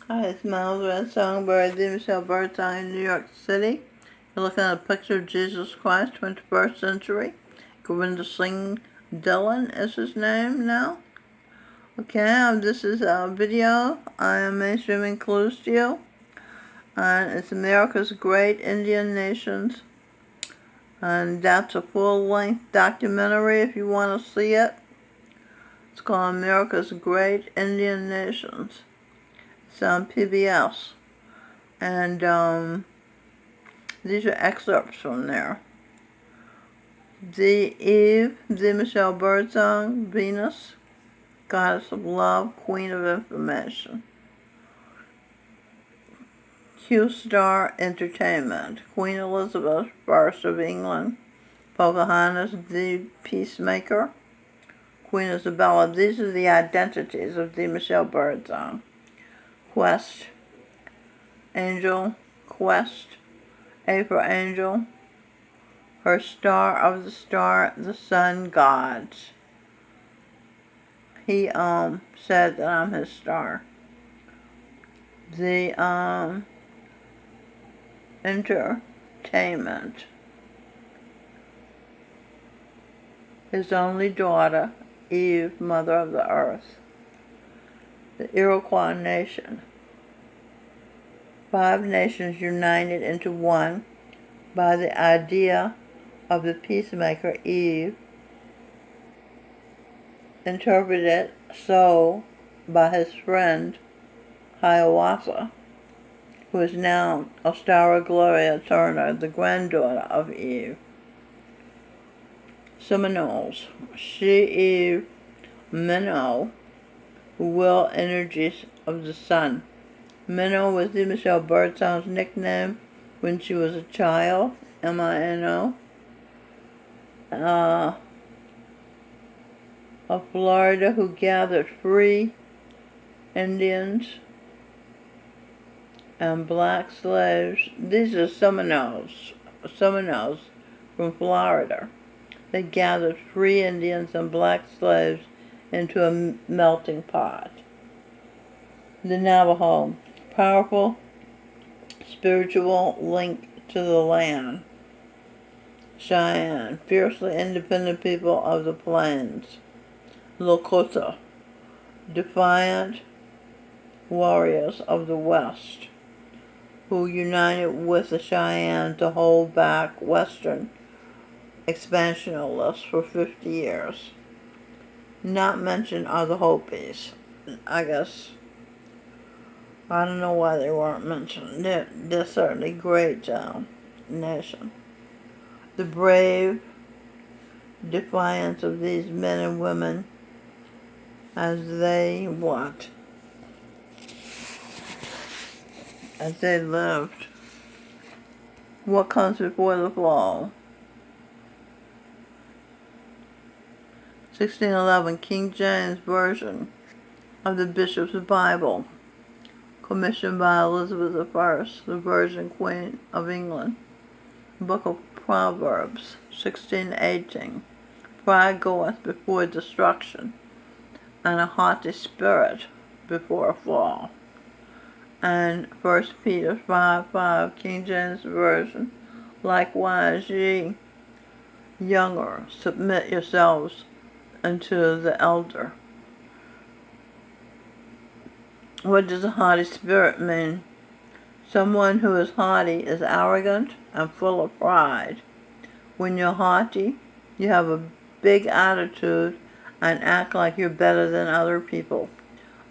Hi, it's Miles Red Songbird, the Michelle Birdsong in New York City. You're looking at a picture of Jesus Christ, 21st century. Govinda Singh Dillon is his name now. Okay, this is a video I am mainstreaming clues to you. And it's America's Great Indian Nations. And that's a full-length documentary if you want to see it. It's called America's Great Indian Nations. It's on PBS. And these are excerpts from there. The Eve, the Michelle Birdsong, Venus, Goddess of Love, Queen of Information. Q-Star Entertainment, Queen Elizabeth I of England, Pocahontas, the Peacemaker, Queen Isabella. These are the identities of the Michelle Birdsong. Quest, Angel, Quest, A for Angel, her star of the star, the sun gods. He said that I'm his star. The entertainment. His only daughter, Eve, mother of the earth. The Iroquois nation. 5 nations united into one by the idea of the peacemaker Eve, interpreted so by his friend Hiawatha, who is now Ostara Gloria Turner, the granddaughter of Eve. Seminoles, She-Eve, Minnow, will energies of the sun. Minnow was the Michelle Birdsong's nickname when she was a child, M-I-N-O. Of Florida, who gathered free Indians and black slaves. These are Seminoles from Florida. They gathered free Indians and black slaves into a melting pot. The Navajo, powerful spiritual link to the land. Cheyenne, fiercely independent people of the plains. Lakota, defiant warriors of the West, who united with the Cheyenne to hold back Western expansionists for 50 years. Not mentioned are the Hopis. I guess, I don't know why they weren't mentioned. They're certainly a great nation. The brave defiance of these men and women as they what? As they lived. What comes before the fall? 1611, King James Version of the Bishop's Bible, commissioned by Elizabeth I, the Virgin Queen of England. Book of Proverbs, 1618, pride goeth before destruction, and a haughty spirit before a fall. And 1 Peter 5:5, King James Version, likewise ye younger, submit yourselves unto the elder. What does a haughty spirit mean? Someone who is haughty is arrogant and full of pride. When you're haughty, you have a big attitude and act like you're better than other people.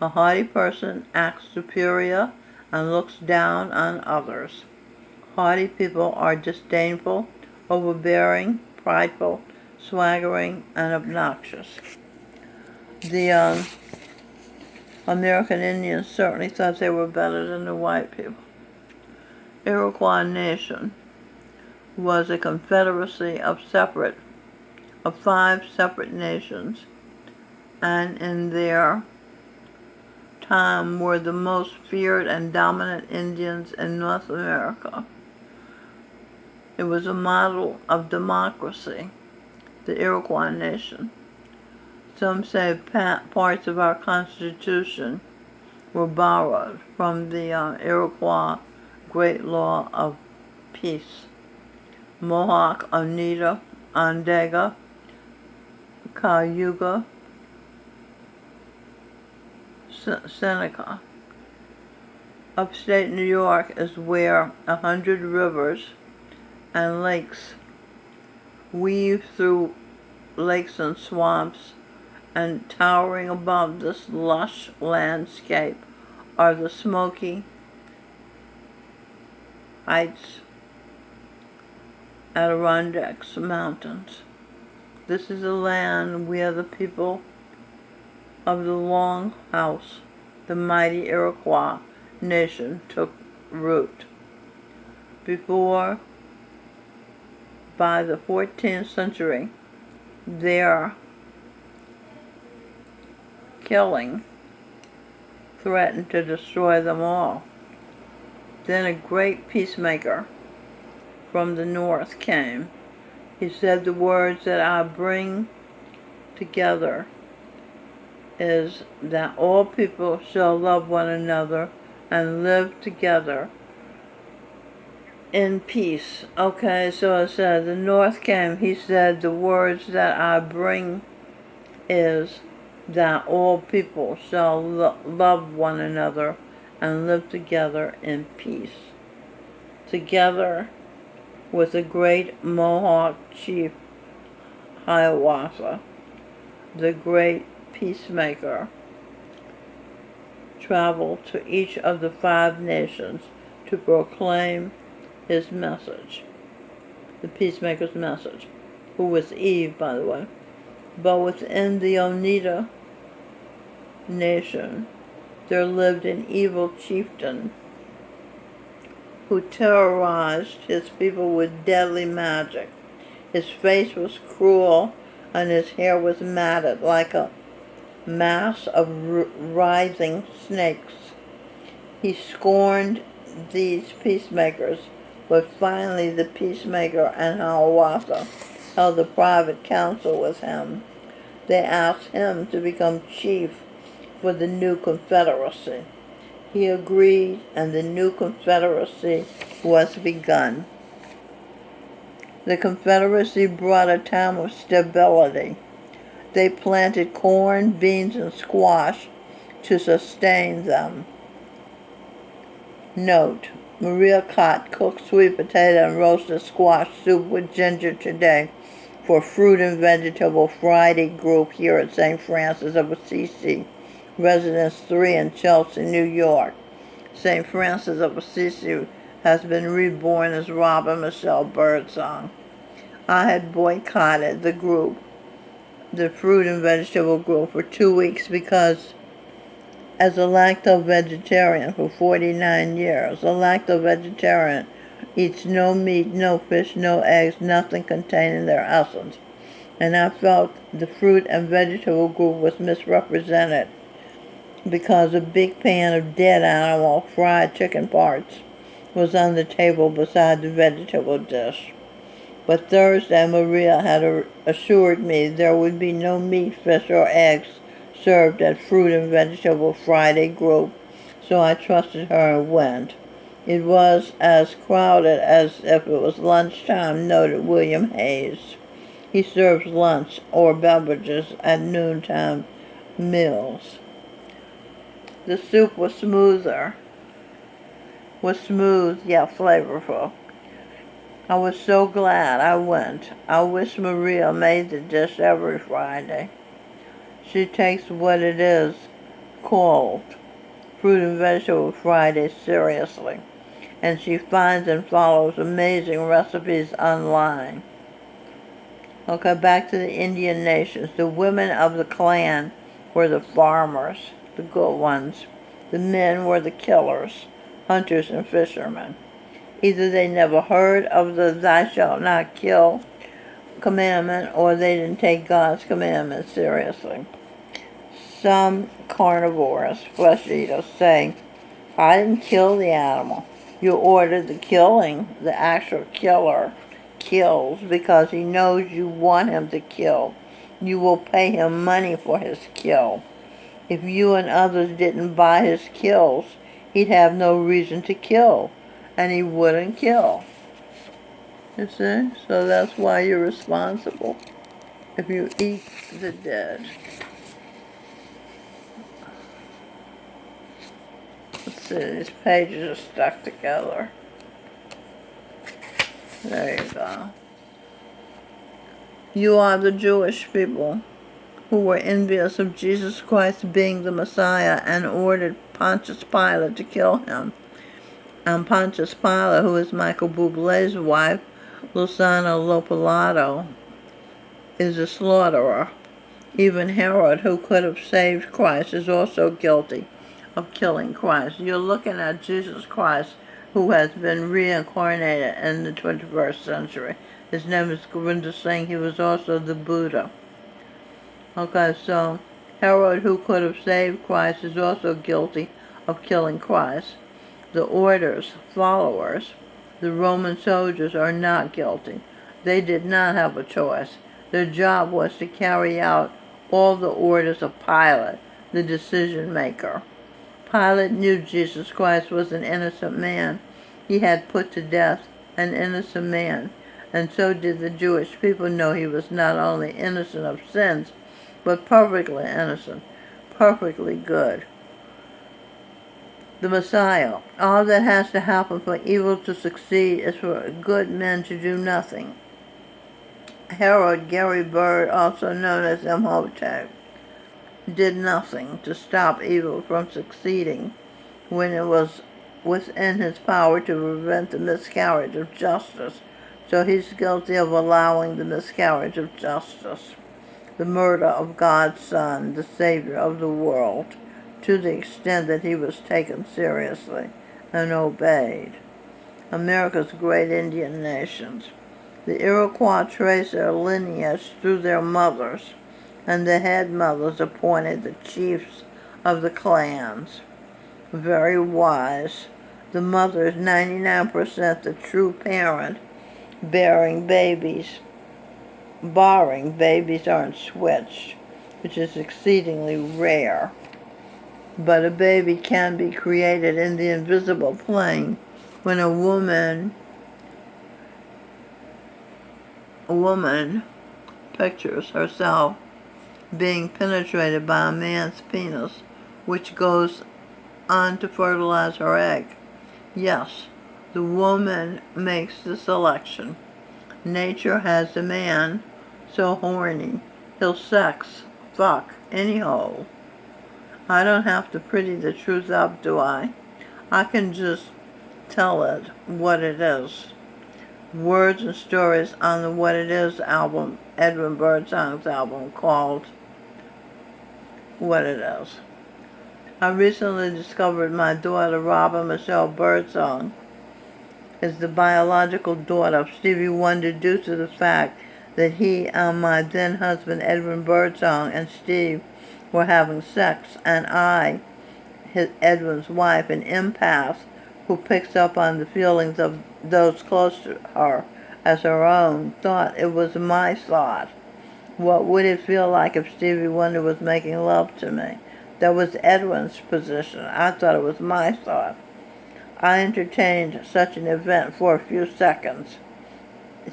A haughty person acts superior and looks down on others. Haughty people are disdainful, overbearing, prideful, swaggering, and obnoxious. The American Indians certainly thought they were better than the white people. Iroquois nation was a confederacy of 5 separate nations, and in their time were the most feared and dominant Indians in North America. It was a model of democracy, the Iroquois nation. Some say parts of our Constitution were borrowed from the Iroquois Great Law of Peace. Mohawk, Oneida, Onondaga, Cayuga, Seneca. Upstate New York is where 100 rivers and lakes weave through lakes and swamps, and towering above this lush landscape are the Smoky Heights Adirondacks Mountains. This is the land where the people of the Long House, the mighty Iroquois nation, took root. By the 14th century, their killing threatened to destroy them all. Then a great peacemaker from the north came. He said, the words that I bring together is that all people shall love one another and live together in peace. Okay, so it said, the north came. He said, the words that I bring is that all people shall love one another and live together in peace. Together with the great Mohawk chief Hiawatha, the great peacemaker, traveled to each of the 5 nations to proclaim his message, the peacemaker's message, who was Eve, by the way. But within the Oneida nation, there lived an evil chieftain who terrorized his people with deadly magic. His face was cruel, and his hair was matted like a mass of writhing snakes. He scorned these peacemakers, but finally the peacemaker and Hiawatha held a private council with him. They asked him to become chief for the new confederacy. He agreed, and the new confederacy was begun. The confederacy brought a time of stability. They planted corn, beans, and squash to sustain them. Note, Maria Cott cooked sweet potato and roasted squash soup with ginger today for Fruit and Vegetable Friday group here at St. Francis of Assisi, Residence 3 in Chelsea, New York. St. Francis of Assisi has been reborn as Robin Michelle Birdsong. I had boycotted the group, the Fruit and Vegetable group, for 2 weeks because as a lacto-vegetarian for 49 years, a lacto-vegetarian eats no meat, no fish, no eggs, nothing containing their essence. And I felt the Fruit and Vegetable group was misrepresented because a big pan of dead animal fried chicken parts was on the table beside the vegetable dish. But Thursday, Maria had assured me there would be no meat, fish, or eggs served at Fruit and Vegetable Friday group, so I trusted her and went. It was as crowded as if it was lunchtime, noted William Hayes. He serves lunch or beverages at noontime meals. The soup was smooth yet flavorful. I was so glad I went. I wish Maria made the dish every Friday. She takes what it is called Fruit and Vegetable Friday seriously, and she finds and follows amazing recipes online. Okay, back to the Indian nations. The women of the clan were the farmers, the good ones. The men were the killers, hunters and fishermen. Either they never heard of the thou shalt not kill commandment, or they didn't take God's commandment seriously. Some carnivores, flesh eaters, say, I didn't kill the animal. You ordered the killing. The actual killer kills because he knows you want him to kill. You will pay him money for his kill. If you and others didn't buy his kills, he'd have no reason to kill, and he wouldn't kill. You see? So that's why you're responsible if you eat the dead. Let's see, these pages are stuck together. There you go. You are the Jewish people who were envious of Jesus Christ being the Messiah and ordered Pontius Pilate to kill him. And Pontius Pilate, who is Michael Bublé's wife, Lucana Lopalato, is a slaughterer. Even Herod, who could have saved Christ, is also guilty of killing Christ. You're looking at Jesus Christ, who has been reincarnated in the 21st century. His name is Govinda Singh. He was also the Buddha. Okay, so Herod, who could have saved Christ, is also guilty of killing Christ. The order's followers, the Roman soldiers, are not guilty. They did not have a choice. Their job was to carry out all the orders of Pilate, the decision maker. Pilate knew Jesus Christ was an innocent man. He had put to death an innocent man, and so did the Jewish people know he was not only innocent of sins, but perfectly innocent, perfectly good. The Messiah. All that has to happen for evil to succeed is for good men to do nothing. Herod Gary Bird, also known as Imhotep, did nothing to stop evil from succeeding when it was within his power to prevent the miscarriage of justice. So he's guilty of allowing the miscarriage of justice, the murder of God's Son, the Savior of the world, to the extent that he was taken seriously and obeyed. America's great Indian nations. The Iroquois trace their lineage through their mothers, and the head mothers appointed the chiefs of the clans. Very wise. The mother is 99% the true parent, barring babies aren't switched, which is exceedingly rare. But a baby can be created in the invisible plane when a woman pictures herself being penetrated by a man's penis, which goes on to fertilize her egg. Yes, the woman makes the selection. Nature has a man so horny, he'll fuck any hole. I don't have to pretty the truth up, do I? I can just tell it what it is. Words and stories on the What It Is album, Edwin Birdsong's album, called What It Is. I recently discovered my daughter, Robin Michelle Birdsong, is the biological daughter of Stevie Wonder due to the fact that he and my then husband, Edwin Birdsong, and Steve were having sex, and I, Edwin's wife, an empath who picks up on the feelings of those close to her as her own, thought it was my thought. What would it feel like if Stevie Wonder was making love to me? That was Edwin's position. I thought it was my thought. I entertained such an event for a few seconds,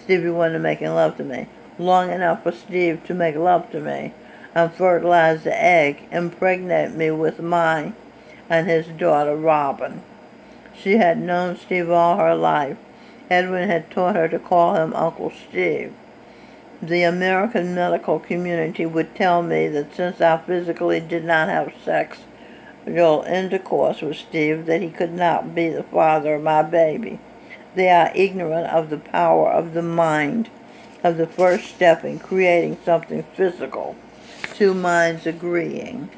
Stevie Wonder making love to me, long enough for Steve to make love to me and fertilize the egg, impregnate me with mine and his daughter Robin. She had known Steve all her life. Edwin had taught her to call him Uncle Steve. The American medical community would tell me that since I physically did not have sexual intercourse with Steve, that he could not be the father of my baby. They are ignorant of the power of the mind, of the first step in creating something physical, two minds agreeing.